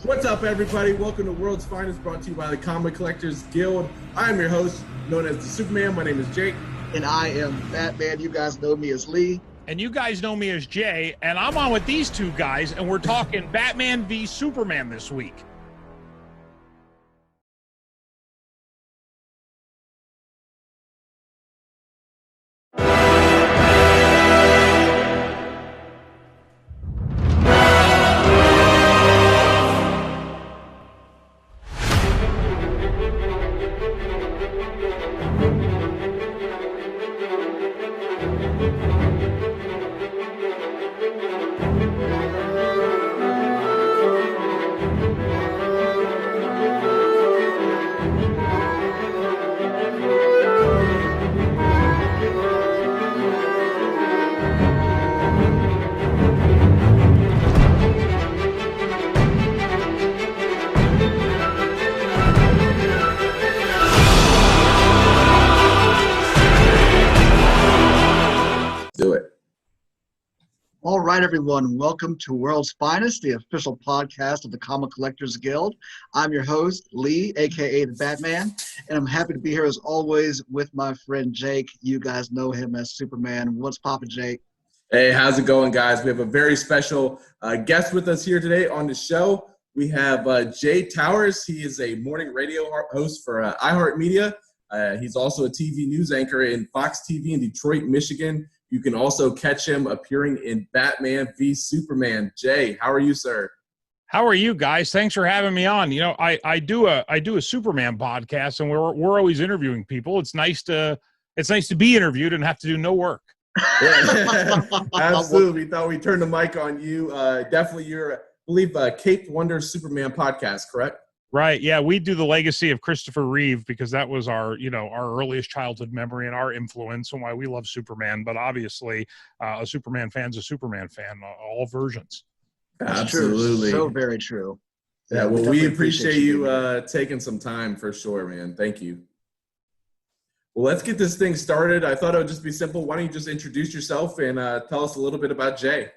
What's up, everybody? Welcome to World's Finest, brought to you by the Comic Collectors Guild. I am your host, known as the Superman. My name is Jake. And I am Batman. You guys know me as Lee. And you guys know me as Jay. And I'm on with these two guys, and we're talking Batman v Superman this week. All right, everyone. Welcome to World's Finest, the official podcast of the Comic Collectors Guild. I'm your host, Lee, a.k.a. the Batman, and I'm happy to be here as always with my friend Jake. You guys know him as Superman. What's poppin', Jake? Hey, how's it going, guys? We have a very special guest with us here today on the show. We have Jay Towers. He is a morning radio host for Iheart Media. He's also a TV news anchor in Fox TV in Detroit, Michigan. You can also catch him appearing in Batman v Superman. Jay, how are you, sir? How are you guys? Thanks for having me on. You know, I do a Superman podcast, and we're always interviewing people. It's nice to be interviewed and have to do no work. Yeah, absolutely. We thought we'd turn the mic on you. Definitely, you're, I believe, Cape Wonder Superman podcast, correct? Right. Yeah, we do the legacy of Christopher Reeve because that was our earliest childhood memory and our influence and why we love Superman. But obviously, a Superman fan's a Superman fan, all versions. That's Absolutely. True. So very true. Yeah, well, we appreciate you taking some time for sure, man. Thank you. Well, let's get this thing started. I thought it would just be simple. Why don't you just introduce yourself and tell us a little bit about Jay?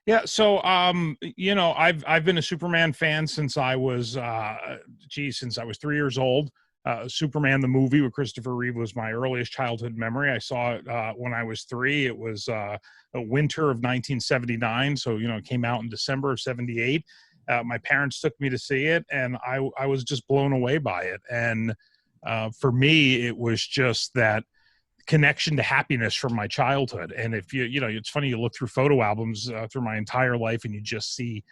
Yeah, so I've been a Superman fan since I was 3 years old. Superman the movie with Christopher Reeve was my earliest childhood memory. I saw it when I was 3. It was a winter of 1979, so it came out in December of 78. My parents took me to see it, and I was just blown away by it. And for me, it was just that connection to happiness from my childhood. And if it's funny, you look through photo albums through my entire life and you just see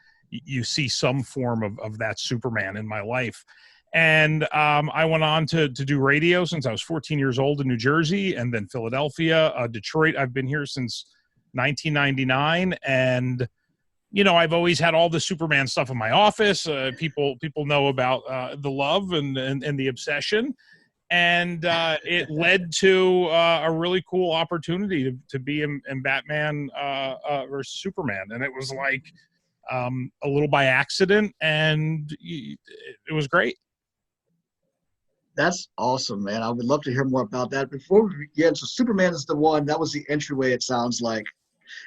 some form of that Superman in my life. And I went on to do radio since I was 14 years old in New Jersey, and then Philadelphia, Detroit. I've been here since 1999. And I've always had all the Superman stuff in my office. People know about the love and the obsession. And it led to a really cool opportunity to be in Batman versus Superman. And it was like a little by accident, and it was great. That's awesome, man. I would love to hear more about that. Before we begin, so Superman is the one, that was the entryway, it sounds like.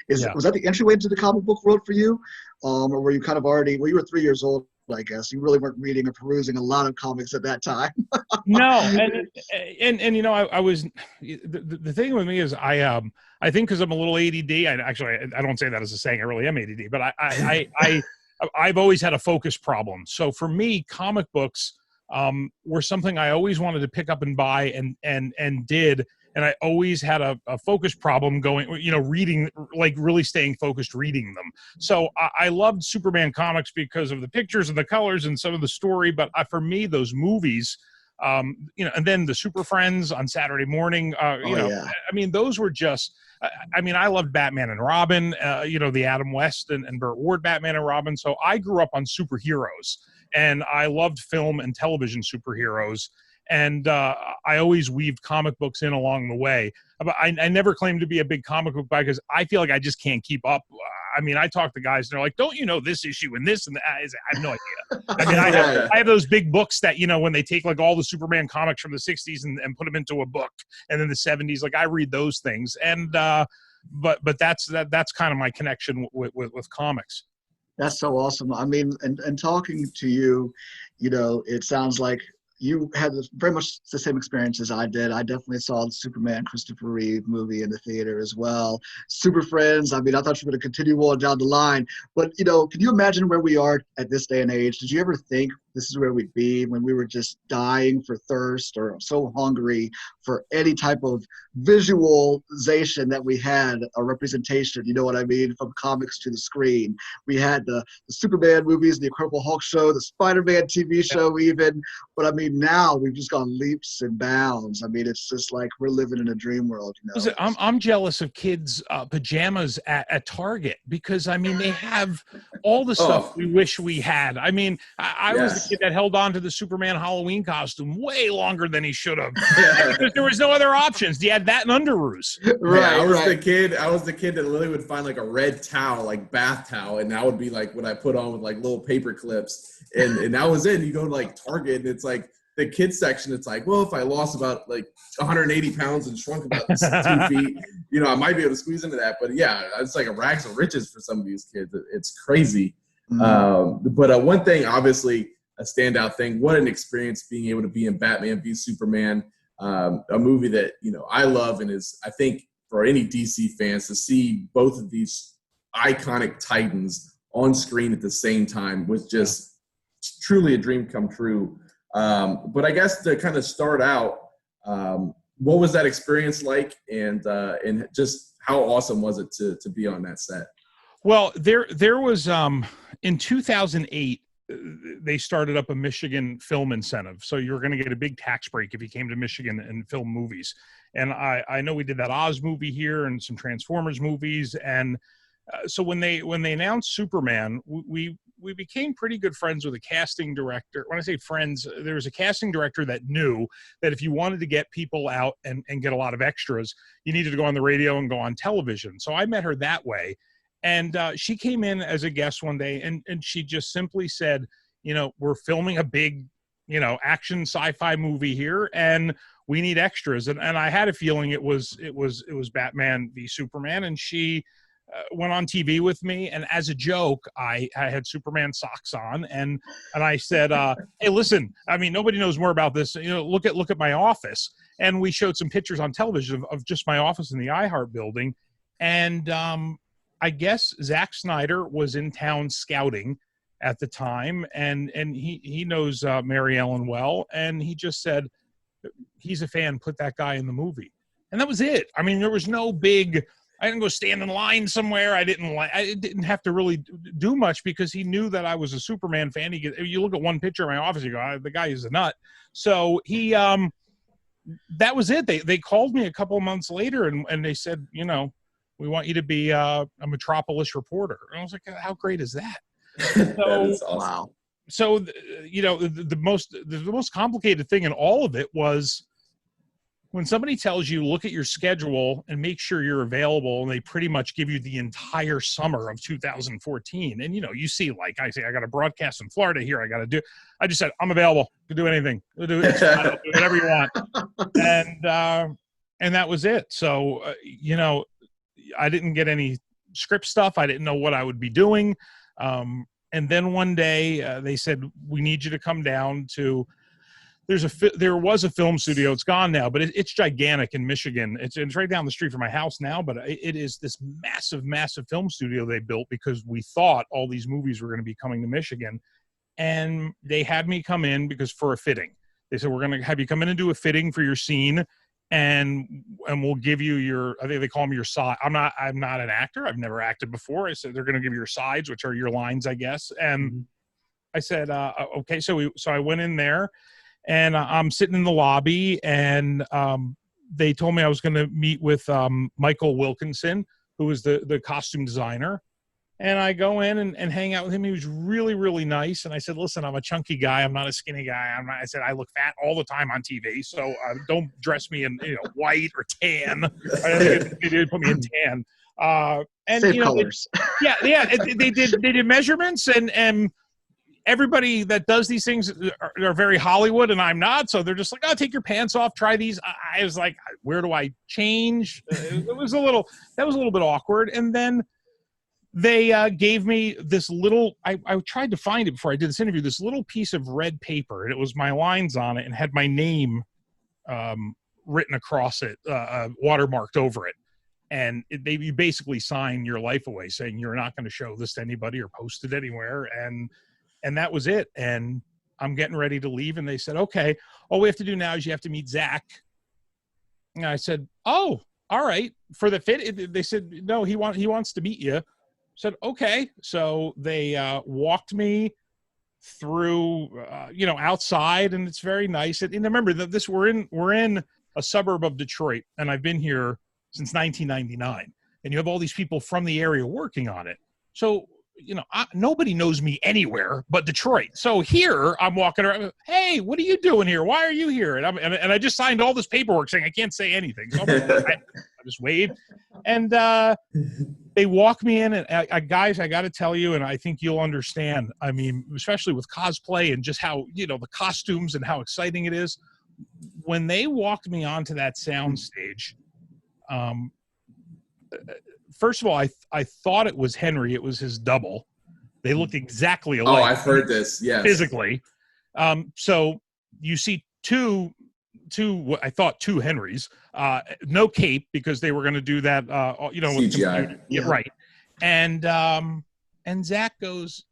Was that the entryway into the comic book world for you? Or were you kind of already, you were 3 years old, I guess. You really weren't reading or perusing a lot of comics at that time. No, and I was, the thing with me is I think because I'm a little ADD. I don't say that as a saying. I really am ADD, but I've always had a focus problem. So for me, comic books were something I always wanted to pick up and buy, and did. And I always had a focus problem going, reading, like really staying focused, reading them. So I loved Superman comics because of the pictures and the colors and some of the story. But for me, those movies, and then the Super Friends on Saturday morning, those were just, I loved Batman and Robin, the Adam West and Burt Ward Batman and Robin. So I grew up on superheroes, and I loved film and television superheroes. And I always weaved comic books in along the way. But I never claimed to be a big comic book guy because I feel like I just can't keep up. I talk to guys and they're like, don't you know this issue and this and that? I have no idea. I have those big books that, when they take like all the Superman comics from the 60s and put them into a book, and then the 70s, like I read those things. And but that's kind of my connection with comics. That's so awesome. I mean, and talking to you, it sounds like you had very much the same experience as I did. I definitely saw the Superman Christopher Reeve movie in the theater as well. Super Friends. I mean, I thought you were going to continue on down the line, but can you imagine where we are at this day and age? Did you ever think this is where we'd be when we were just dying for thirst or so hungry for any type of visualization that we had, a representation, you know what I mean, from comics to the screen? We had the Superman movies, the Incredible Hulk show, the Spider-Man TV show even. But I mean, now we've just gone leaps and bounds. I mean, it's just like we're living in a dream world. Listen, I'm jealous of kids' pajamas at Target because, I mean, they have all the stuff we wish we had. I mean, I was the kid that held on to the Superman Halloween costume way longer than he should have because there was no other options. You had that and underoos. Right. I was the kid that literally would find like a red towel, like bath towel, and that would be like what I put on with like little paper clips, and that was it. And you go to like Target, and it's like the kids section. It's like, well, if I lost about like 180 pounds and shrunk about 2 feet, I might be able to squeeze into that. But yeah, it's like a rags of riches for some of these kids. It's crazy. Mm-hmm. But one thing, obviously, a standout thing. What an experience being able to be in Batman v Superman, a movie that I love, and is, I think, for any DC fans to see both of these iconic titans on screen at the same time was just truly a dream come true. But I guess to kind of start out, what was that experience like, and just how awesome was it to be on that set? Well, there was in 2008. They started up a Michigan film incentive. So you were going to get a big tax break if you came to Michigan and film movies. And I know we did that Oz movie here and some Transformers movies. And so when they announced Superman, we became pretty good friends with a casting director. When I say friends, there was a casting director that knew that if you wanted to get people out and get a lot of extras, you needed to go on the radio and go on television. So I met her that way. And she came in as a guest one day, and she just simply said, we're filming a big, action sci-fi movie here, and we need extras. And I had a feeling it was Batman v Superman, and she went on TV with me, and as a joke, I had Superman socks on, and I said, hey, listen, I mean, nobody knows more about this. Look at my office, and we showed some pictures on television of just my office in the Iheart building, and I guess Zack Snyder was in town scouting at the time, and he knows Mary Ellen well, and he just said, he's a fan, put that guy in the movie. And that was it. I mean, there was no big, I didn't go stand in line somewhere. I didn't have to really do much because he knew that I was a Superman fan. You look at one picture of my office, you go, the guy is a nut. So he, that was it. They called me a couple of months later and they said, we want you to be a Metropolis reporter. And I was like, how great is that? So, awesome. Wow. So, the most complicated thing in all of it was when somebody tells you, look at your schedule and make sure you're available, and they pretty much give you the entire summer of 2014. And, you see, like I say, I got a broadcast in Florida here. I just said, I'm available to do anything. I'll do whatever you want. And that was it. So, I didn't get any script stuff. I didn't know what I would be doing. And then one day they said, we need you to come down to, there was a film studio. It's gone now, but it's gigantic in Michigan. It's right down the street from my house now, but it is this massive, massive film studio they built because we thought all these movies were going to be coming to Michigan. And they had me come in because for a fitting. They said, we're going to have you come in and do a fitting for your scene. And we'll give you I think they call them your side. I'm not an actor. I've never acted before. I said, they're going to give you your sides, which are your lines, I guess. And I said, okay. So I went in there and I'm sitting in the lobby and they told me I was going to meet with Michael Wilkinson, who was the costume designer. And I go in and hang out with him. He was really, really nice. And I said, listen, I'm a chunky guy. I'm not a skinny guy. I said, I look fat all the time on TV. So don't dress me in white or tan. They did put me in tan. And same colors. They did measurements and everybody that does these things are very Hollywood and I'm not. So they're just like, oh, take your pants off, try these. I was like, where do I change? That was a little bit awkward. And then they gave me this little, I tried to find it before I did this interview, this little piece of red paper, and it was my lines on it and had my name written across it, watermarked over it. And you basically sign your life away saying you're not going to show this to anybody or post it anywhere. And that was it. And I'm getting ready to leave. And they said, okay, all we have to do now is you have to meet Zach. And I said, oh, all right. For the fit, they said, no, he wants to meet you. Said, okay. So they walked me through, outside, and it's very nice. And remember that we're in a suburb of Detroit, and I've been here since 1999. And you have all these people from the area working on it. So, nobody knows me anywhere but Detroit. So here I'm walking around. Hey, what are you doing here? Why are you here? And I just signed all this paperwork saying I can't say anything. So I just waved, and they walk me in. And guys, I got to tell you, and I think you'll understand. I mean, especially with cosplay and just how the costumes and how exciting it is. When they walked me onto that sound stage, first of all, I thought it was Henry. It was his double. They looked exactly alike. Oh, I've heard this. Yes. Physically. So you see two I thought two Henrys, no cape because they were going to do that, CGI. Yeah, right. And Zach goes,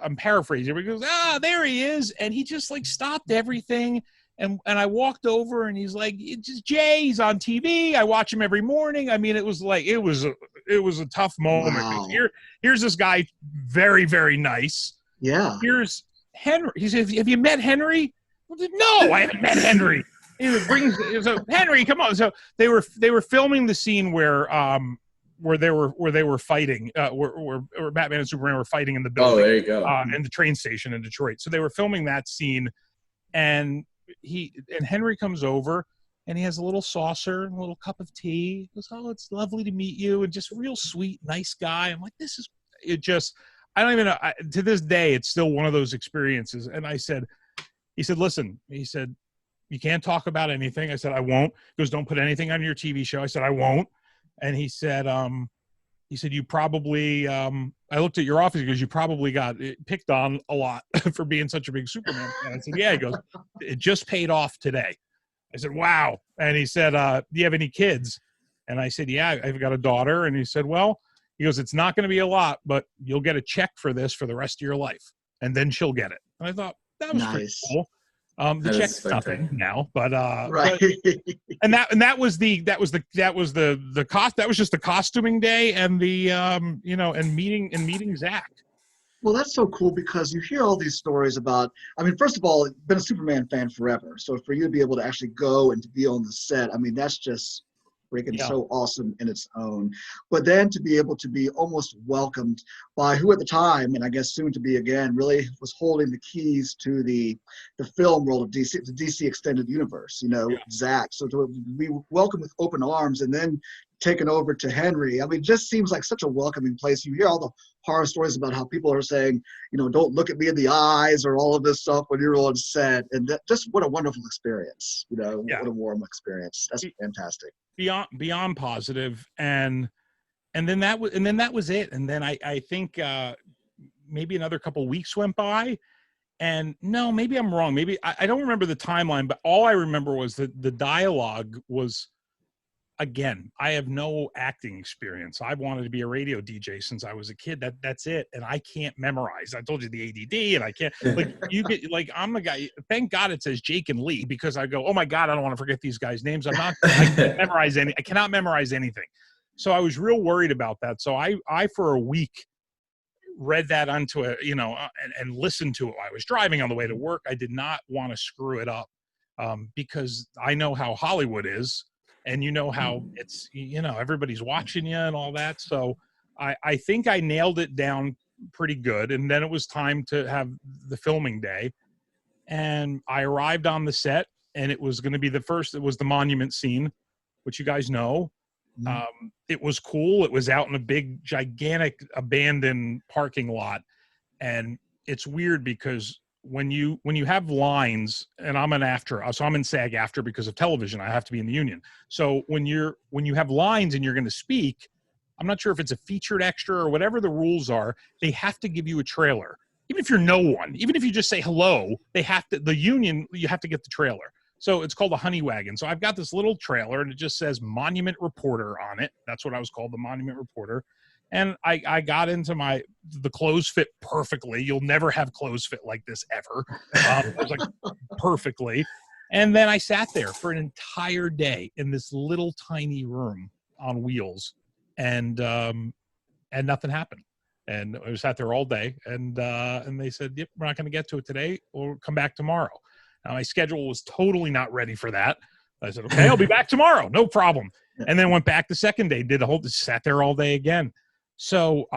I'm paraphrasing, he goes, there he is. And he just like stopped everything. And I walked over and he's like, it's just Jay, he's on TV. I watch him every morning. I mean, it was a tough moment. Wow. Here's this guy, very, very nice. Yeah. Here's Henry. He said, have you met Henry? No, I haven't met Henry. So Henry, come on. So they were filming the scene where they were fighting, where Batman and Superman were fighting in the building. Oh, there you go. In the train station in Detroit. So they were filming that scene, and Henry comes over and he has a little saucer and a little cup of tea. He goes, oh, it's lovely to meet you. And just real sweet, nice guy. I'm like, I don't even know. To this day, it's still one of those experiences. And he said, listen, you can't talk about anything. I said, I won't. He goes, don't put anything on your TV show. I said, I won't. And he said, you probably, I looked at your office because you probably got picked on a lot for being such a big Superman fan. I said, yeah. He goes, it just paid off today. I said, wow. And he said, do you have any kids? And I said, yeah, I've got a daughter. And he said, well, he goes, it's not going to be a lot, but you'll get a check for this for the rest of your life. And then she'll get it. And I thought that was pretty cool. The check's nothing now, but right. And that was just the costuming day and the and meeting Zach. Well, that's so cool because you hear all these stories about, I mean, first of all, been a Superman fan forever. So for you to be able to actually go and to be on the set, I mean, that's just freaking so awesome in its own. But then to be able to be almost welcomed by who at the time, and I guess soon to be again, really was holding the keys to the film world of DC, the DC Extended Universe, Zach. So to be welcomed with open arms and then taken over to Henry, I mean, it just seems like such a welcoming place. You hear all the horror stories about how people are saying, don't look at me in the eyes or all of this stuff when you're on set. And just what a wonderful experience, what a warm experience. That's fantastic. Beyond positive. And then that was it. And then I think maybe another couple weeks went by, and no, maybe I'm wrong. Maybe I don't remember the timeline, but all I remember was that the dialogue was, again, I have no acting experience. I've wanted to be a radio DJ since I was a kid. That's it. And I can't memorize. I told you the ADD, and I can't, I'm the guy. Thank God it says Jake and Lee, because I go, oh my God, I don't want to forget these guys' names. I cannot memorize anything. So I was real worried about that. So I for a week read that onto and listened to it while I was driving on the way to work. I did not want to screw it up because I know how Hollywood is. And how it's, everybody's watching you and all that. So I think I nailed it down pretty good. And then it was time to have the filming day. And I arrived on the set, and it was going to be it was the monument scene, which you guys know. Mm-hmm. It was cool. It was out in a big, gigantic, abandoned parking lot. And it's weird because when you have lines, and I'm in SAG after because of television, I have to be in the union. So when you have lines and you're going to speak, I'm not sure if it's a featured extra or whatever the rules are. They have to give you a trailer. Even if you're no one, even if you just say hello, you have to get the trailer. So it's called a honey wagon. So I've got this little trailer and it just says Monument Reporter on it. That's what I was called, the Monument Reporter. And I got into the clothes fit perfectly. You'll never have clothes fit like this ever. It was like perfectly. And then I sat there for an entire day in this little tiny room on wheels, and nothing happened. And I sat there all day, and they said, "Yep, we're not going to get to it today. We'll come back tomorrow." Now my schedule was totally not ready for that. I said, "Okay, I'll be back tomorrow, no problem." And then went back the second day, sat there all day again. So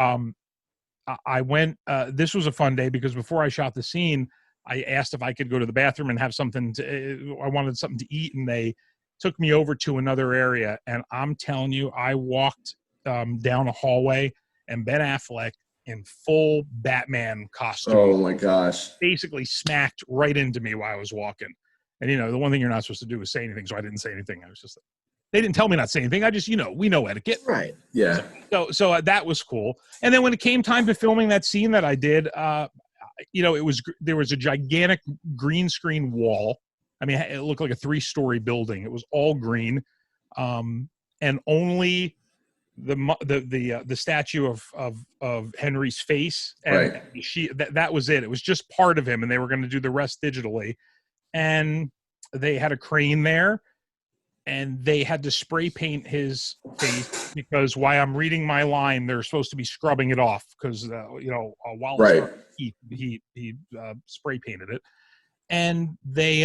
I went. This was a fun day because before I shot the scene, I asked if I could go to the bathroom and have something I wanted something to eat, and they took me over to another area. And I'm telling you, I walked down a hallway, and Ben Affleck in full Batman costume. Oh my gosh. Basically smacked right into me while I was walking. And, the one thing you're not supposed to do is say anything. So I didn't say anything. I was just, they didn't tell me not to say anything. I just, we know etiquette. Right. Yeah. So that was cool. And then when it came time to filming that scene that I did, there was a gigantic green screen wall. I mean, it looked like a 3-story building. It was all green. And only the statue of Henry's face, and right. that was it. It was just part of him, and they were going to do the rest digitally. And they had a crane there, and they had to spray paint his face because while I'm reading my line, they're supposed to be scrubbing it off because while right. he spray painted it, and they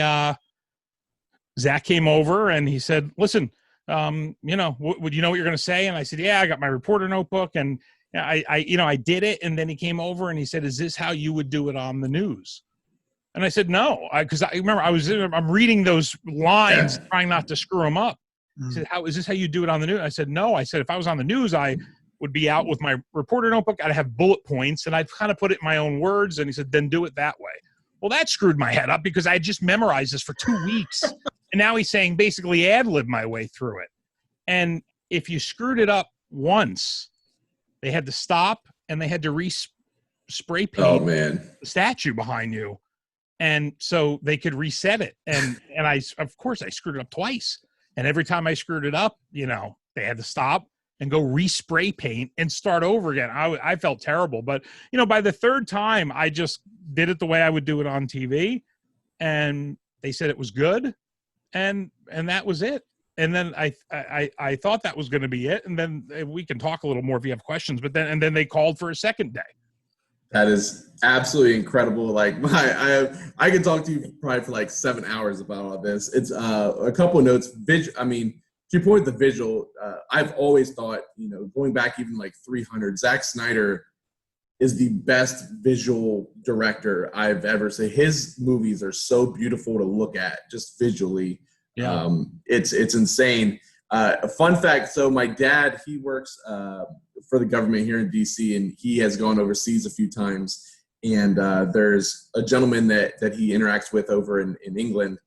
Zach came over and he said, "Listen, would you know what you're going to say?" And I said, "Yeah, I got my reporter notebook." And I did it. And then he came over and he said, "Is this how you would do it on the news?" And I said, "No," because I remember I'm reading those lines, trying not to screw them up. He said, "Is this how you do it on the news?" I said, "No." I said, "If I was on the news, I would be out with my reporter notebook. I'd have bullet points and I'd kind of put it in my own words." And he said, "Then do it that way." Well, that screwed my head up because I had just memorized this for 2 weeks. And now he's saying basically ad-lib my way through it. And if you screwed it up once, they had to stop and they had to spray paint the statue behind you. And so they could reset it. And of course I screwed it up twice. And every time I screwed it up, they had to stop and go respray paint and start over again. I felt terrible. But, by the third time, I just did it the way I would do it on TV. And they said it was good. And that was it. And then I thought that was going to be it. And then we can talk a little more if you have questions. But then they called for a second day. That is absolutely incredible. Like I could talk to you probably for like 7 hours about all this. It's a couple of notes. I mean, to your point, the visual. I've always thought, going back even like 300, Zack Snyder is the best visual director I've ever seen. His movies are so beautiful to look at, just visually. Yeah. It's insane. A fun fact. So my dad, he works for the government here in DC, and he has gone overseas a few times. And there's a gentleman that he interacts with over in England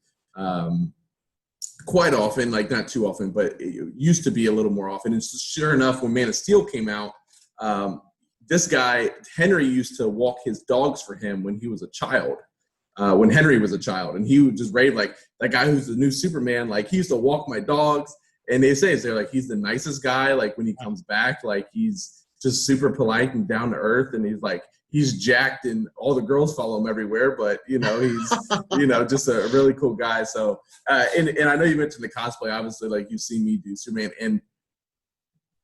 quite often, like not too often, but it used to be a little more often. And sure enough, when Man of Steel came out, this guy, Henry, used to walk his dogs for him when he was a child. When Henry was a child, and he would just rave like that guy who's the new Superman. Like he used to walk my dogs, and they're like he's the nicest guy. Like when he comes back, like he's just super polite and down to earth, and he's jacked, and all the girls follow him everywhere. But he's just a really cool guy. So and I know you mentioned the cosplay. Obviously, like you see me do Superman, and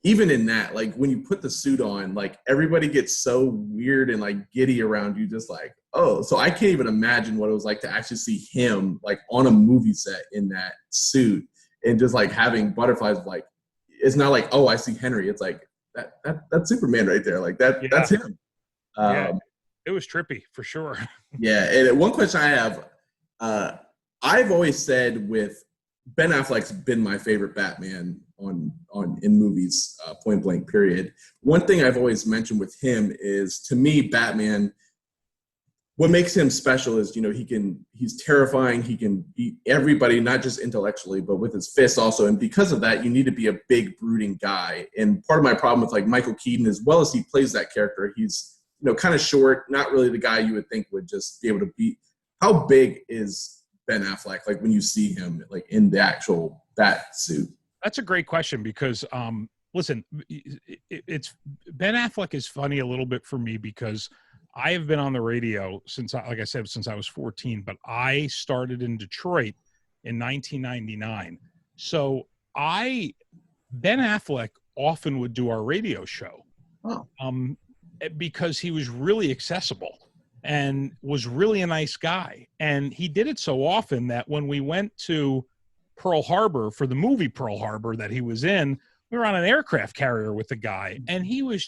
even in that, like when you put the suit on, like everybody gets so weird and like giddy around you, just like, oh, so I can't even imagine what it was like to actually see him like on a movie set in that suit and just like having butterflies. Like, it's not like, oh, I see Henry. It's like that's Superman right there. Like that's him. It was trippy for sure. Yeah. And one question I have, I've always said with Ben Affleck's been my favorite Batman in movies, point blank, period. One thing I've always mentioned with him is, to me, Batman, what makes him special is, he's terrifying. He can beat everybody, not just intellectually, but with his fists also. And because of that, you need to be a big, brooding guy. And part of my problem with like Michael Keaton, as well as he plays that character, he's, kind of short, not really the guy you would think would just be able to beat. How big is Ben Affleck, like when you see him like in the actual bat suit? That's a great question because, listen, it's Ben Affleck is funny a little bit for me because I have been on the radio since I was 14, but I started in Detroit in 1999. So Ben Affleck often would do our radio show. Oh. Because he was really accessible and was really a nice guy. And he did it so often that when we went to Pearl Harbor for the movie Pearl Harbor that he was in, we were on an aircraft carrier with the guy, and he was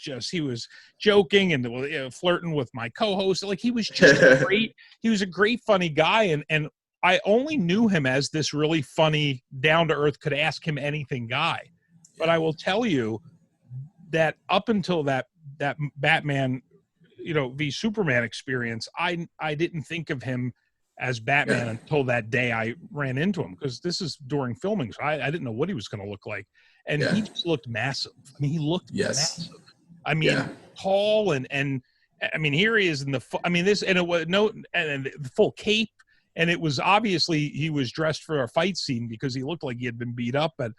joking and flirting with my co-host. Like he was just he was a great, funny guy. And I only knew him as this really funny, down to earth, could ask him anything guy. But I will tell you that up until that Batman, v Superman experience, I didn't think of him as Batman until that day I ran into him, because this is during filming, so I didn't know what he was going to look like. And he just looked massive. I mean, he looked massive. I mean, tall and I mean, here he is in the full cape, and it was obviously he was dressed for a fight scene because he looked like he had been beat up. But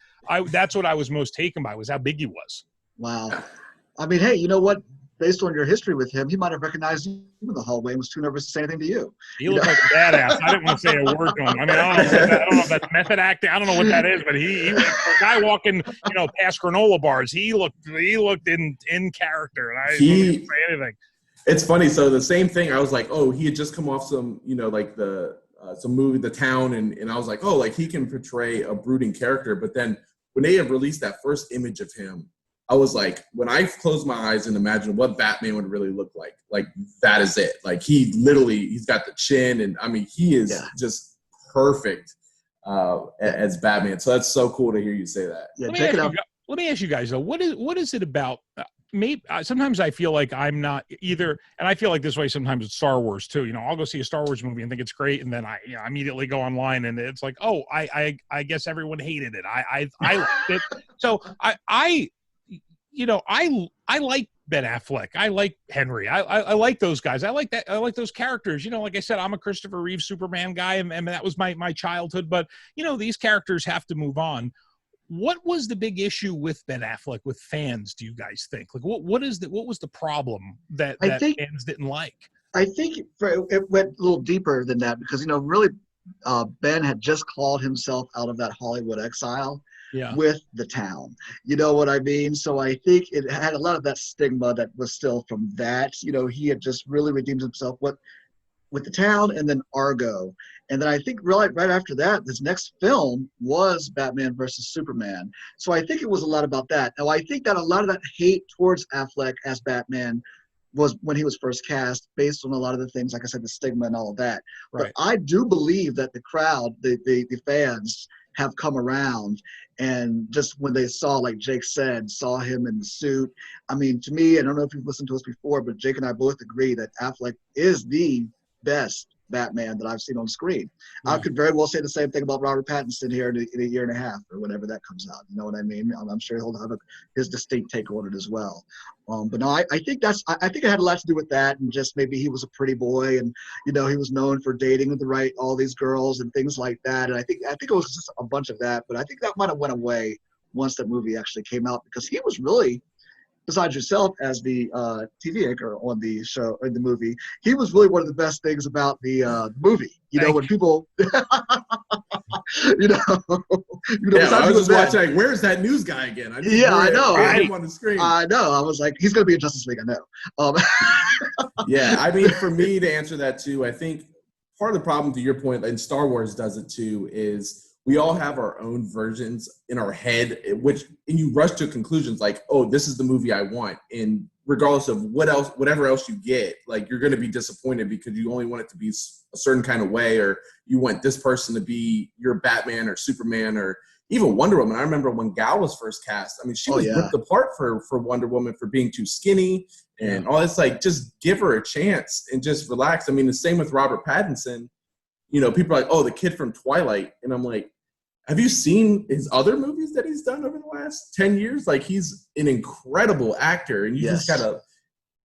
that's what I was most taken by, was how big he was. Wow. I mean, hey, you know what? Based on your history with him, he might have recognized you in the hallway and was too nervous to say anything to you. He looked like a badass. I didn't want to say a word to him. I mean, I don't know if that's method acting. I don't know what that is, but he was a guy walking, past granola bars. He looked in character, and I didn't say anything. It's funny. So the same thing, I was like, oh, he had just come off some, like some movie, The Town, and I was like, oh, like he can portray a brooding character. But then when they had released that first image of him, I was like, when I close my eyes and imagine what Batman would really look like that is it. Like he's got the chin, and I mean, he is just perfect as Batman. So that's so cool to hear you say that. Yeah, check it out. Let me ask you guys though, what is it about? Maybe sometimes I feel like I'm not either, and I feel like this way sometimes with Star Wars too. I'll go see a Star Wars movie and think it's great, and then I immediately go online and it's like, oh, I guess everyone hated it. I liked it. So I like Ben Affleck. I like Henry. I like those guys. I like that. I like those characters. Like I said, I'm a Christopher Reeve Superman guy, and that was my childhood. But these characters have to move on. What was the big issue with Ben Affleck with fans, do you guys think? Like, what was the problem that fans didn't like? I think it went a little deeper than that, because really Ben had just clawed himself out of that Hollywood exile. With The Town. You know what I mean? So I think it had a lot of that stigma that was still from that. He had just really redeemed himself with The Town and then Argo. And then I think right after that, his next film was Batman versus Superman. So I think it was a lot about that. Now, I think that a lot of that hate towards Affleck as Batman was when he was first cast, based on a lot of the things, like I said, the stigma and all of that. Right. But I do believe that the crowd, the fans, have come around, and just when they saw, like Jake said, saw him in the suit. I mean, to me, I don't know if you've listened to us before, but Jake and I both agree that Affleck is the best Batman that I've seen on screen. I could very well say the same thing about Robert Pattinson here in a year and a half or whenever that comes out. You know what I mean? I'm sure he'll have his distinct take on it as well. But no, I think it had a lot to do with that, and just maybe he was a pretty boy, and he was known for dating all these girls and things like that. And I think it was just a bunch of that. But I think that might have went away once the movie actually came out, because he was really, besides yourself as the TV anchor on the show, in the movie, he was really one of the best things about the movie. When people, I was just watching, like, where's that news guy again? I know. Him on the screen. I know. I was like, he's going to be in Justice League. I know. Yeah, I mean, for me to answer that too, I think part of the problem, to your point, and Star Wars does it too, is we all have our own versions in our head, and you rush to conclusions like, oh, this is the movie I want. And regardless of whatever else you get, like, you're going to be disappointed because you only want it to be a certain kind of way, or you want this person to be your Batman or Superman, or, even Wonder Woman. I remember when Gal was first cast. I mean, she was ripped apart for Wonder Woman for being too skinny and all this. Like, just give her a chance and just relax. I mean, the same with Robert Pattinson. You know, people are like, oh, the kid from Twilight. And I'm like, have you seen his other movies that he's done over the last 10 years? Like, he's an incredible actor. And you just got to,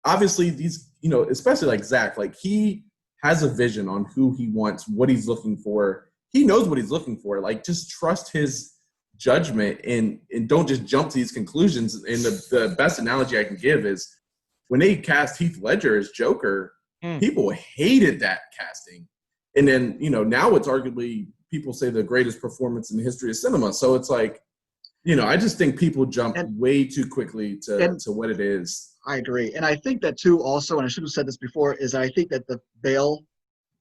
obviously, these, you know, especially like Zach, like, he has a vision on who he wants, what he's looking for. He knows what he's looking for. Like, just trust his judgment and don't just jump to these conclusions. And the best analogy I can give is when they cast Heath Ledger as Joker, people hated that casting. And then, you know, now it's arguably, people say, the greatest performance in the history of cinema. So it's like, you know, I just think people jump way too quickly to what it is. I agree. And I think that too also, and I should have said this before, is I think that the Bale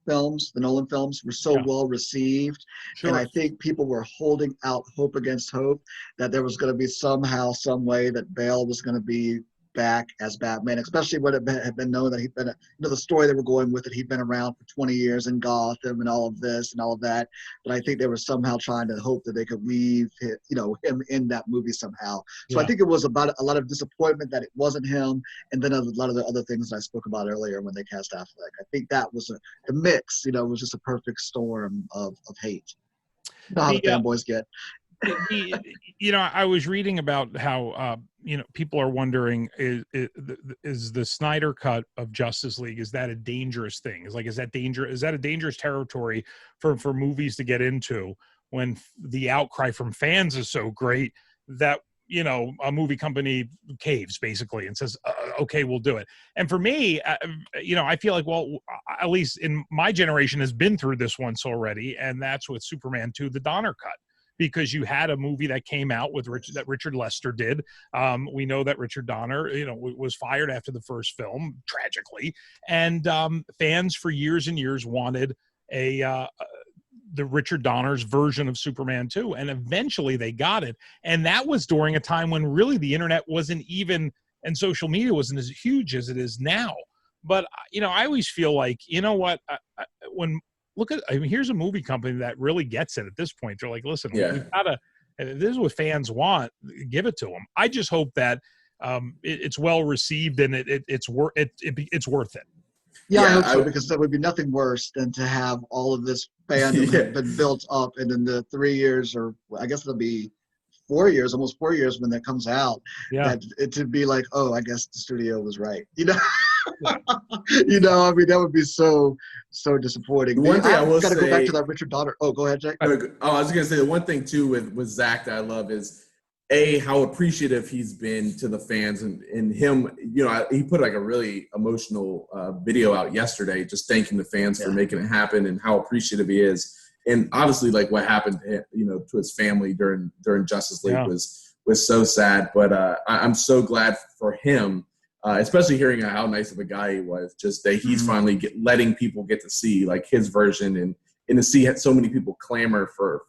films, the Nolan films, were so well received. And I think people were holding out hope against hope that there was going to be somehow, some way that Bale was going to be back as Batman, especially when it had been known that he'd been, you know, the story they were going with it, he'd been around for 20 years in Gotham and all of this and all of that. But I think they were somehow trying to hope that they could weave, you know, him in that movie somehow. So I think it was about a lot of disappointment that it wasn't him, and then a lot of the other things that I spoke about earlier when they cast Affleck. I think that was a mix, you know, it was just a perfect storm of hate. You know how the fanboys get. You know, I was reading about how you know, people are wondering, is the Snyder cut of Justice League, is that a dangerous thing? Is that a dangerous territory for movies to get into when the outcry from fans is so great that, you know, a movie company caves basically and says, okay, we'll do it. And for me, you know, I feel like, well, at least in my generation has been through this once already, and that's with Superman 2, the Donner cut. Because you had a movie that came out with Richard Lester did. We know that Richard Donner, you know, was fired after the first film, tragically, and fans for years and years wanted the Richard Donner's version of Superman 2, and eventually they got it. And that was during a time when really the internet wasn't even, and social media wasn't as huge as it is now. But you know, I always feel like, you know what, here's a movie company that really gets it at this point. They're like, listen, we've got to, this is what fans want, give it to them. I just hope that it's well received and it's worth it. Yeah, I hope so, because there would be nothing worse than to have all of this fandom have been built up, and in the 3 years, or I guess it'll be 4 years, almost 4 years when that comes out, that it to be like, oh, I guess the studio was right. You know? You know, I mean, that would be so disappointing. One thing I will say, go back to that Richard Donner. Oh, go ahead, Jake. I was going to say, the one thing too with Zach that I love is how appreciative he's been to the fans, and him. You know, he put like a really emotional video out yesterday, just thanking the fans for making it happen and how appreciative he is. And obviously, like what happened, you know, to his family during Justice League was so sad. But I'm so glad for him. Especially hearing how nice of a guy he was, just that he's finally letting people get to see like his version and to see so many people clamor for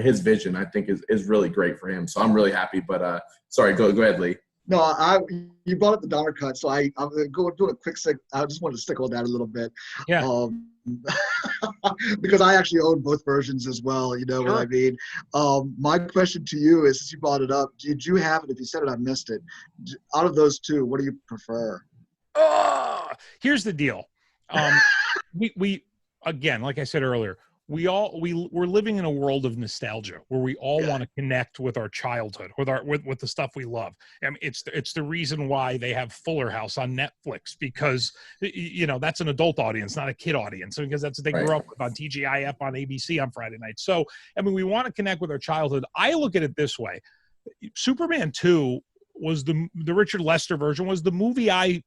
his vision, I think is really great for him. So I'm really happy. But sorry, go ahead, Lee. No, you brought up the Donner cut, so I'm going to do a quick stick. I just wanted to stick on that a little bit. Yeah. Because I actually own both versions as well, you know what I mean? My question to you is, since you brought it up, did you have it? If you said it, I missed it. Out of those two, what do you prefer? Here's the deal. We again, like I said earlier, we're living in a world of nostalgia where we all want to connect with our childhood, with the stuff we love. I mean, it's the reason why they have Fuller House on Netflix, because you know, that's an adult audience, not a kid audience, because that's what they grew up with on TGIF on ABC on Friday night. So I mean, we want to connect with our childhood. I look at it this way: Superman 2 was the Richard Lester version, was the movie I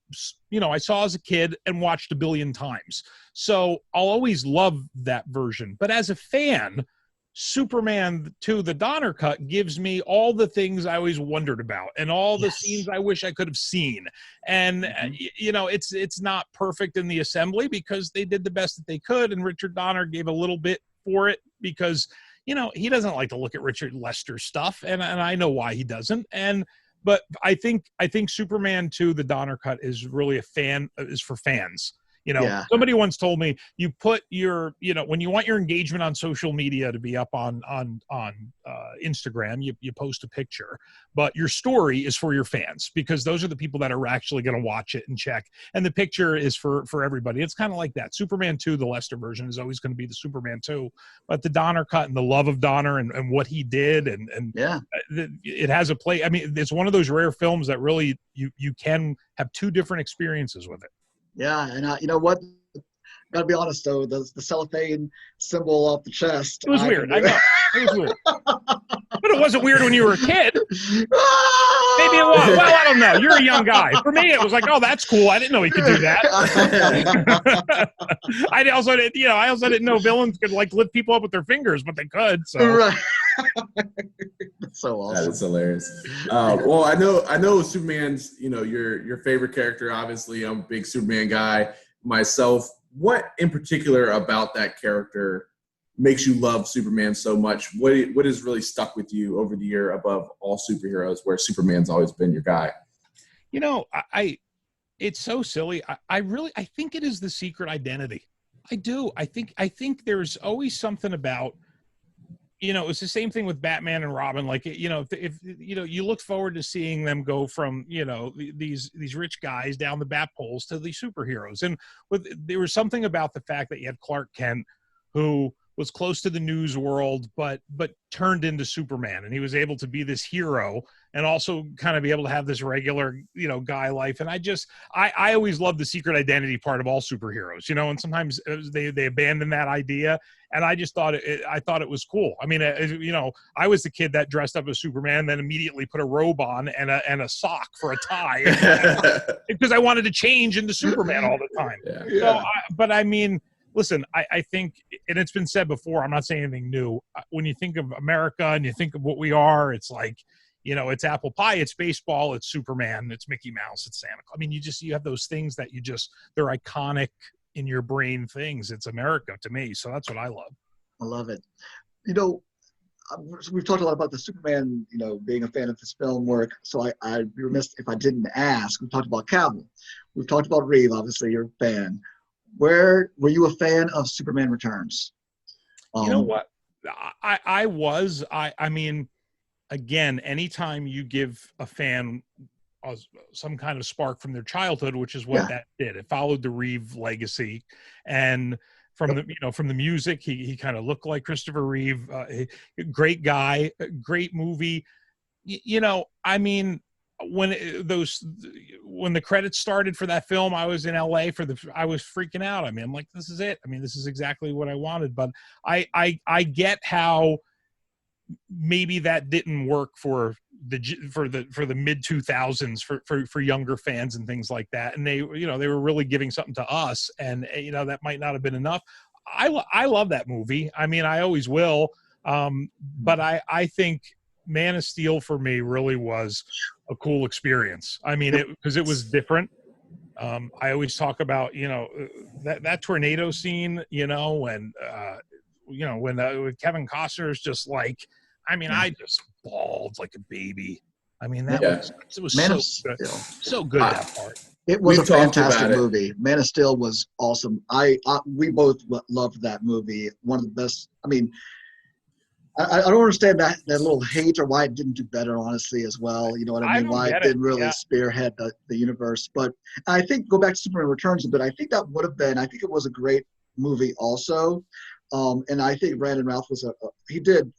saw as a kid and watched a billion times. So I'll always love that version. But as a fan, Superman 2, the Donner cut, gives me all the things I always wondered about and all the scenes I wish I could have seen. And, you know, it's not perfect in the assembly because they did the best that they could. And Richard Donner gave a little bit for it because, you know, he doesn't like to look at Richard Lester stuff. And I know why he doesn't. But I think Superman 2, the Donner cut, is really is for fans. You know, Yeah. somebody once told me you put your, when you want your engagement on social media to be up on Instagram, you post a picture, but your story is for your fans because those are the people that are actually going to watch it and check. And the picture is for everybody. It's kind of like that. Superman 2, the Lester version, is always going to be the Superman 2, but the Donner cut and the love of Donner and what he did and Yeah. it has a play. I mean, it's one of those rare films that really you can have two different experiences with it. Yeah, and you know what? Gotta be honest though, the cellophane symbol off the chest. It was weird. I know. It was weird. But it wasn't weird when you were a kid. Maybe it was. Well, I don't know. You're a young guy. For me, it was like, oh, that's cool. I didn't know he could do that. I also didn't know villains could like lift people up with their fingers, but they could. So. Right. That's so awesome. That's hilarious. Well, I know Superman's, your favorite character. Obviously, I'm a big Superman guy myself. What in particular about that character makes you love Superman so much? What has really stuck with you over the year above all superheroes, where Superman's always been your guy? It's so silly. I think it is the secret identity. I do. I think there's always something about, it's the same thing with Batman and Robin. Like, if you look forward to seeing them go from, these rich guys down the bat poles to these superheroes. And there was something about the fact that you had Clark Kent, who was close to the news world, but turned into Superman, and he was able to be this hero and also kind of be able to have this regular, guy life. And I always loved the secret identity part of all superheroes, and sometimes they abandon that idea. And I just thought it was cool. I mean, I was the kid that dressed up as Superman, then immediately put a robe on and a sock for a tie because I wanted to change into Superman all the time. Yeah. So, listen, I think, and it's been said before, I'm not saying anything new. When you think of America and you think of what we are, it's like, it's apple pie, it's baseball, it's Superman, it's Mickey Mouse, it's Santa Claus. I mean, you have those things that they're iconic in your brain things. It's America to me. So that's what I love. I love it. We've talked a lot about the Superman, being a fan of this film work. So I'd be remiss if I didn't ask. We've talked about Cavill. We've talked about Reeve. Obviously, you're a fan. Were you a fan of Superman Returns? You know what? I was. I mean, again, anytime you give a fan some kind of spark from their childhood, which is what that did. It followed the Reeve legacy, and from the music, he kind of looked like Christopher Reeve. Great guy, great movie. When the credits started for that film, I was in LA I was freaking out. I'm like, this is it. This is exactly what I wanted. But I get how maybe that didn't work for the mid 2000s for younger fans and things like that. And they were really giving something to us, and that might not have been enough. I love that movie. I always will. But I think Man of Steel for me really was a cool experience. Because it was different. I always talk about, that tornado scene, when Kevin Costner's just like, I just bawled like a baby. It was Man so good that part. It was a fantastic movie. Man of Steel was awesome. We both loved that movie. One of the best. I don't understand that little hate or why it didn't do better, honestly, as well. You know what I mean? Why it didn't really spearhead the universe. But I think, go back to Superman Returns a bit, I think that would have been, I think it was a great movie also. And I think Brandon Routh he did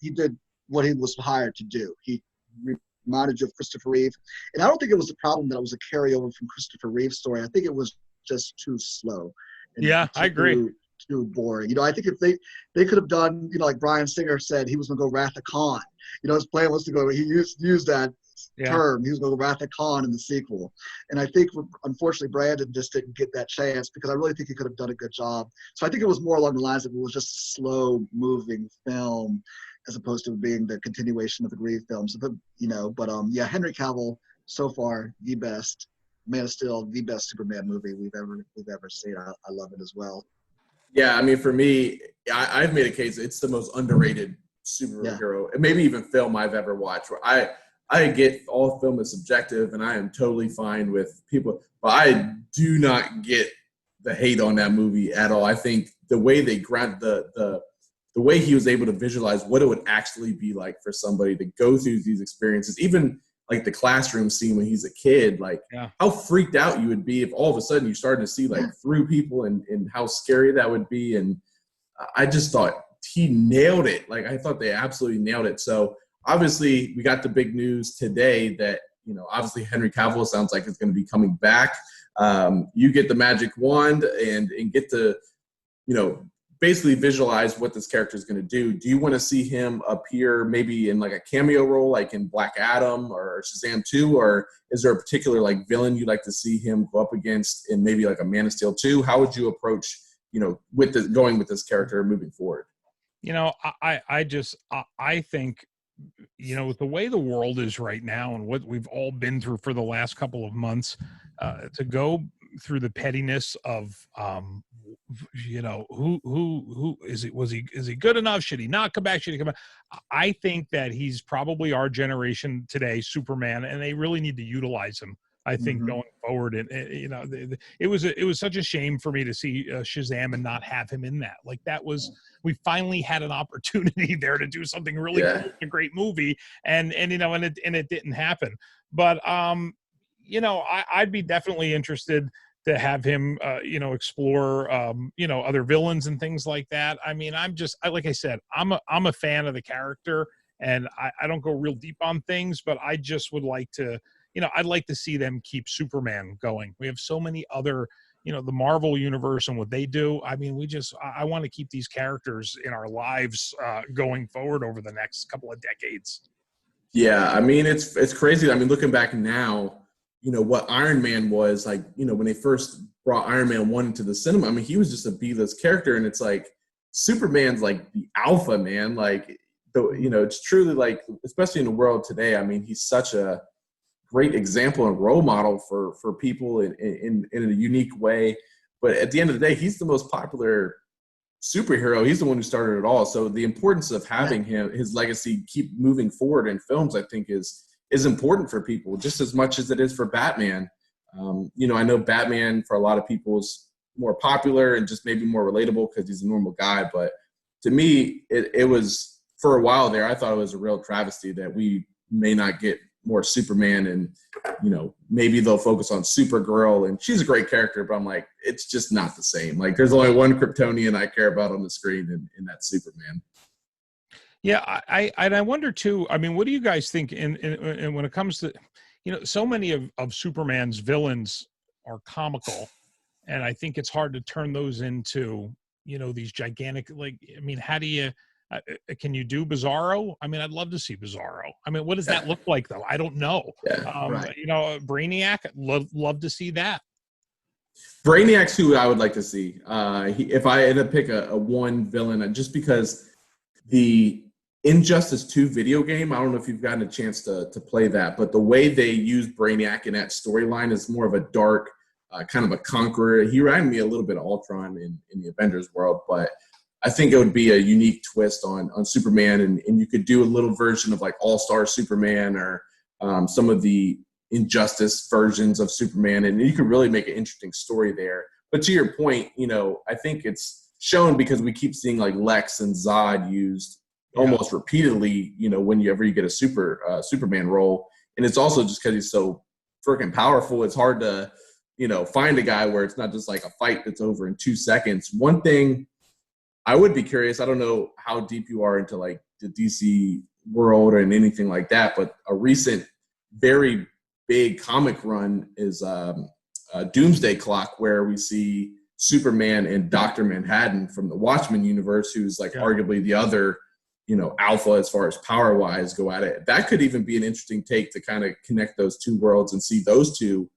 what he was hired to do. He reminded you of Christopher Reeve. And I don't think it was the problem that it was a carryover from Christopher Reeve's story. I think it was just too slow. I agree. Too boring. I think if they could have done, like Bryan Singer said, he was going to go Wrath of Khan. His plan was to go, he used that term. He was going to go Wrath of Khan in the sequel. And I think, unfortunately, Brandon just didn't get that chance because I really think he could have done a good job. So I think it was more along the lines of it was just a slow-moving film as opposed to being the continuation of the Reeve films. But Henry Cavill, so far, the best. Man of Steel, the best Superman movie we've ever seen. I love it as well. Yeah, for me, I've made a case it's the most underrated superhero, and maybe even film I've ever watched. Where I get all film is subjective, and I am totally fine with people, but I do not get the hate on that movie at all. I think the way they grant the way he was able to visualize what it would actually be like for somebody to go through these experiences, even like the classroom scene when he's a kid, like how freaked out you would be if all of a sudden you started to see like through people and how scary that would be. And I just thought he nailed it. Like, I thought they absolutely nailed it. So obviously we got the big news today that, obviously Henry Cavill sounds like it's going to be coming back. You get the magic wand and get to, basically visualize what this character is going to do. Do you want to see him appear maybe in like a cameo role, like in Black Adam or Shazam 2? Or is there a particular like villain you'd like to see him go up against in maybe like a Man of Steel 2? How would you approach, going with this character moving forward? I think, with the way the world is right now and what we've all been through for the last couple of months, to go through the pettiness of, who is it? Is he good enough? Should he not come back? Should he come back? I think that he's probably our generation today, Superman, and they really need to utilize him. I think going forward, and it was such a shame for me to see Shazam and not have him in that. Like, we finally had an opportunity there to do something really cool, a great movie, and it didn't happen. But I'd be definitely interested to have him, explore, other villains and things like that. I mean, like I said, I'm a fan of the character, and I don't go real deep on things, but I just would like to, I'd like to see them keep Superman going. We have so many other, the Marvel universe and what they do. I mean, I want to keep these characters in our lives going forward over the next couple of decades. Yeah, I mean, it's crazy. I mean, looking back now, what Iron Man was like, when they first brought Iron Man 1 into the cinema, I mean, he was just a B-list character, and it's like Superman's like the alpha, man. Like, it's truly like, especially in the world today, I mean, he's such a great example and role model for people in a unique way. But at the end of the day, he's the most popular superhero. He's the one who started it all. So the importance of having his legacy keep moving forward in films, I think is important for people just as much as it is for Batman. I know Batman for a lot of people is more popular and just maybe more relatable because he's a normal guy. But to me, it was, for a while there, I thought it was a real travesty that we may not get more Superman, and maybe they'll focus on Supergirl, and she's a great character, but I'm like, it's just not the same. Like, there's only one Kryptonian I care about on the screen, and that's Superman. Yeah, I wonder too. I mean, what do you guys think? In when it comes to, so many of Superman's villains are comical, and I think it's hard to turn those into these gigantic. Like, I mean, how do you? Can you do Bizarro? I mean, I'd love to see Bizarro. I mean, what does that look like, though? I don't know. Brainiac, love to see that. Brainiac's who I would like to see. If I had to pick a one villain, just because the Injustice 2 video game, I don't know if you've gotten a chance to play that, but the way they use Brainiac in that storyline is more of a dark, kind of a conqueror. He reminded me a little bit of Ultron in the Avengers world, but I think it would be a unique twist on Superman, and you could do a little version of like All-Star Superman or some of the Injustice versions of Superman, and you could really make an interesting story there. But to your point, I think it's shown because we keep seeing like Lex and Zod used almost repeatedly, whenever you get a Superman role. And it's also just because he's so freaking powerful. It's hard to, find a guy where it's not just like a fight that's over in 2 seconds. One thing I would be curious, I don't know how deep you are into like the DC world or anything like that, but a recent very big comic run is Doomsday Clock, where we see Superman and Dr. Manhattan from the Watchmen universe, who's like arguably the other, alpha as far as power-wise, go at it. That could even be an interesting take to kind of connect those two worlds and see those two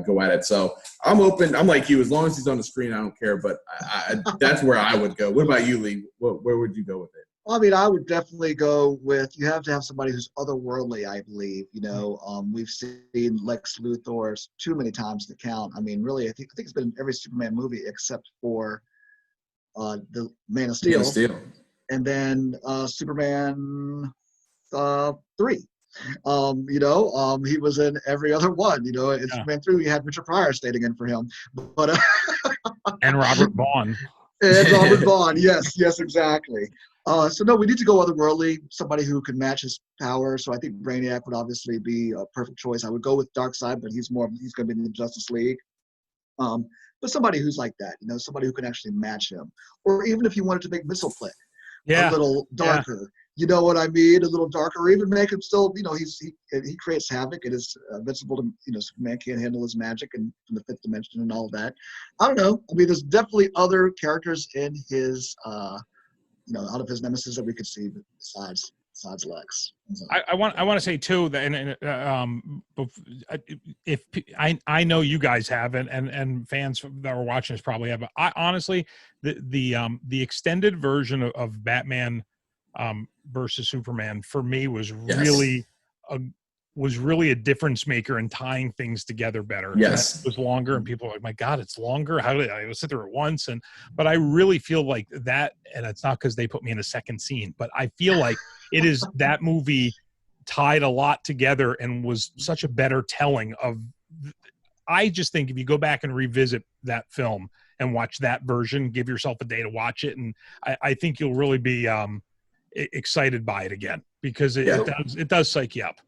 go at it. So I'm open. I'm like you. As long as he's on the screen, I don't care. But that's where I would go. What about you, Lee? Where would you go with it? Well, I mean, I would definitely go with, you have to have somebody who's otherworldly, I believe. We've seen Lex Luthor too many times to count. I mean, really, I think it's been in every Superman movie except for the Man of Steel. And then Superman 3. He was in every other one. In Superman 3, we had Richard Pryor standing in for him. But And Robert Vaughn. And Robert Vaughn, yes, exactly. So no, we need to go otherworldly, somebody who can match his power. So I think Brainiac would obviously be a perfect choice. I would go with Darkseid, but he's going to be in the Justice League. But somebody who's like that, somebody who can actually match him. Or even if you wanted to make Mistleplik a little darker, you know what I mean? A little darker, or even make him still, he creates havoc and is invincible to, Superman can't handle his magic and from the fifth dimension and all of that. I don't know. I mean, there's definitely other characters in his, out of his nemesis that we could see besides Lex. I want to say too that if I know you guys have and fans that are watching this probably have, but I honestly the extended version of Batman versus Superman for me was really a difference maker in tying things together better. Yes, it was longer, and people are like, "My God, it's longer." How did I sit there at once? But I really feel like that, and it's not because they put me in a second scene, but I feel like it is that movie tied a lot together and was such a better telling of. I just think if you go back and revisit that film and watch that version, give yourself a day to watch it, and I think you'll really be excited by it again because it does psych you up.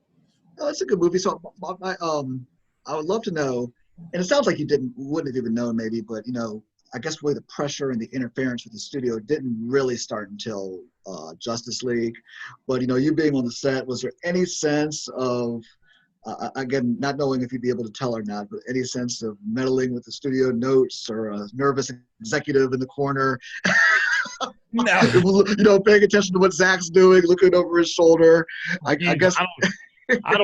Oh, it's a good movie. So I would love to know, and it sounds like you wouldn't have even known maybe, but I guess really the pressure and the interference with the studio didn't really start until Justice League. But you being on the set, was there any sense of again, not knowing if you'd be able to tell or not, but any sense of meddling with the studio notes or a nervous executive in the corner? No. Paying attention to what Zack's doing, looking over his shoulder. I guess. I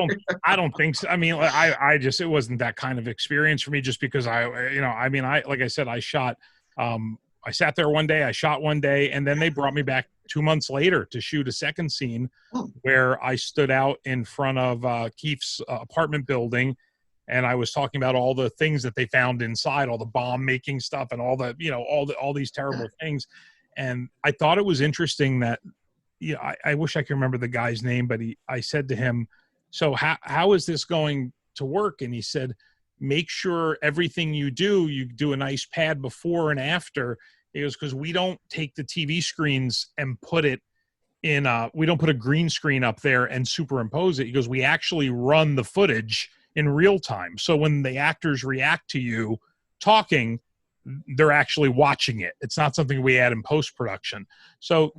don't think so. I mean, it wasn't that kind of experience for me just because like I said, I shot, I sat there one day, I shot one day, and then they brought me back 2 months later to shoot a second scene where I stood out in front of Keith's apartment building. And I was talking about all the things that they found inside, all the bomb making stuff and all the, all these terrible things. And I thought it was interesting that, I wish I could remember the guy's name, but I said to him, so how is this going to work? And he said, make sure everything you do a nice pad before and after. He goes, because we don't take the TV screens and put it in, we don't put a green screen up there and superimpose it. He goes, we actually run the footage in real time. So when the actors react to you talking, they're actually watching it. It's not something we add in post-production. So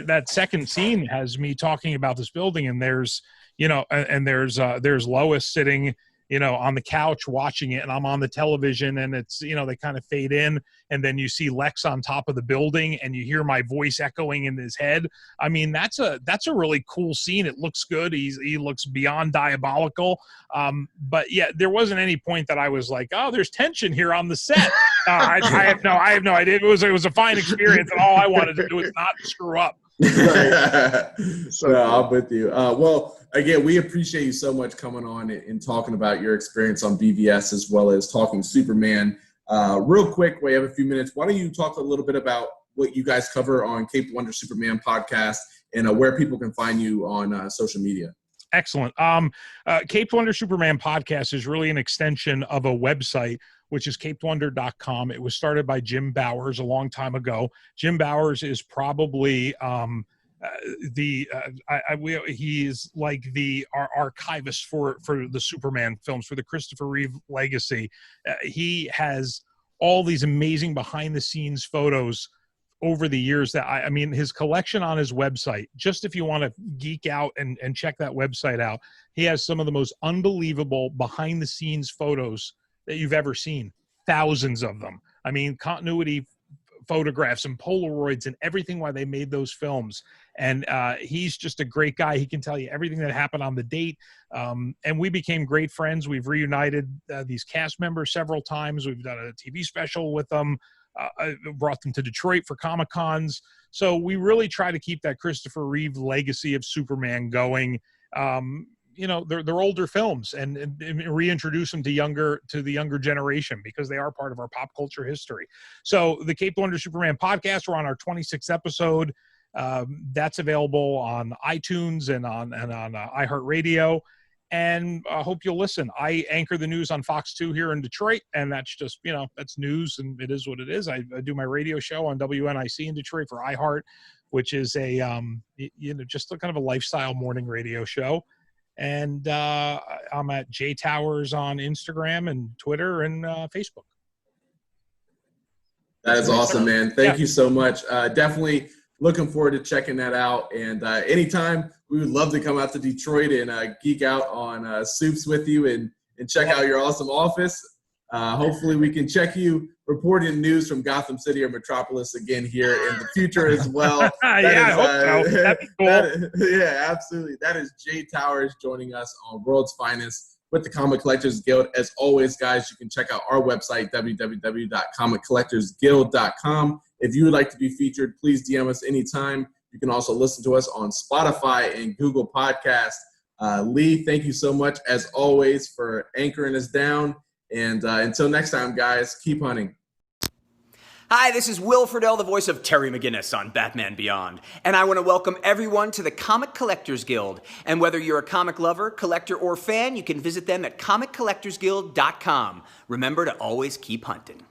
that second scene has me talking about this building, and there's Lois sitting, on the couch watching it, and I'm on the television, and it's, they kind of fade in, and then you see Lex on top of the building, and you hear my voice echoing in his head. I mean, that's a really cool scene. It looks good. He looks beyond diabolical. But yeah, there wasn't any point that I was like, oh, there's tension here on the set. I have no idea. It was a fine experience, and all I wanted to do was not screw up. So I'm with you. Well, again, we appreciate you so much coming on and talking about your experience on BVS as well as talking Superman. Real quick, we have a few minutes. Why don't you talk a little bit about what you guys cover on Cape Wonder Superman podcast and where people can find you on social media? Excellent. Cape Wonder Superman podcast is really an extension of a website, which is capewonder.com. It was started by Jim Bowers a long time ago. Jim Bowers is probably he's like our archivist for the Superman films, for the Christopher Reeve legacy. He has all these amazing behind the scenes photos over the years that I mean, his collection on his website, just if you want to geek out and check that website out, he has some of the most unbelievable behind the scenes photos that you've ever seen. Thousands of them. I mean, continuity photographs and Polaroids and everything while they made those films. And he's just a great guy. He can tell you everything that happened on the date. And we became great friends. We've reunited these cast members several times. We've done a TV special with them. I brought them to Detroit for Comic-Cons. So we really try to keep that Christopher Reeve legacy of Superman going. They're older films and reintroduce them to the younger generation because they are part of our pop culture history. So the Cape Wonder Superman podcast, we're on our 26th episode. That's available on iTunes and on iHeart Radio. and I hope you'll listen. I anchor the news on Fox 2 here in Detroit, and that's just, that's news, and it is what it is. I do my radio show on WNIC in Detroit for Iheart, which is a, just a kind of a lifestyle morning radio show. And I'm at J Towers on Instagram and Twitter and Facebook. That is awesome, man. Thank you so much. Definitely looking forward to checking that out. And anytime, we would love to come out to Detroit and geek out on soups with you and check out your awesome office. Hopefully we can check you reporting news from Gotham City or Metropolis again here in the future as well. I hope so. That'd be cool. Yeah, absolutely. That is Jay Towers joining us on World's Finest with the Comic Collectors Guild. As always, guys, you can check out our website, www.comiccollectorsguild.com. If you would like to be featured, please DM us anytime. You can also listen to us on Spotify and Google Podcasts. Lee, thank you so much, as always, for anchoring us down. And until next time, guys, keep hunting. Hi, this is Will Friedle, the voice of Terry McGinnis on Batman Beyond. And I want to welcome everyone to the Comic Collectors Guild. And whether you're a comic lover, collector, or fan, you can visit them at comiccollectorsguild.com. Remember to always keep hunting.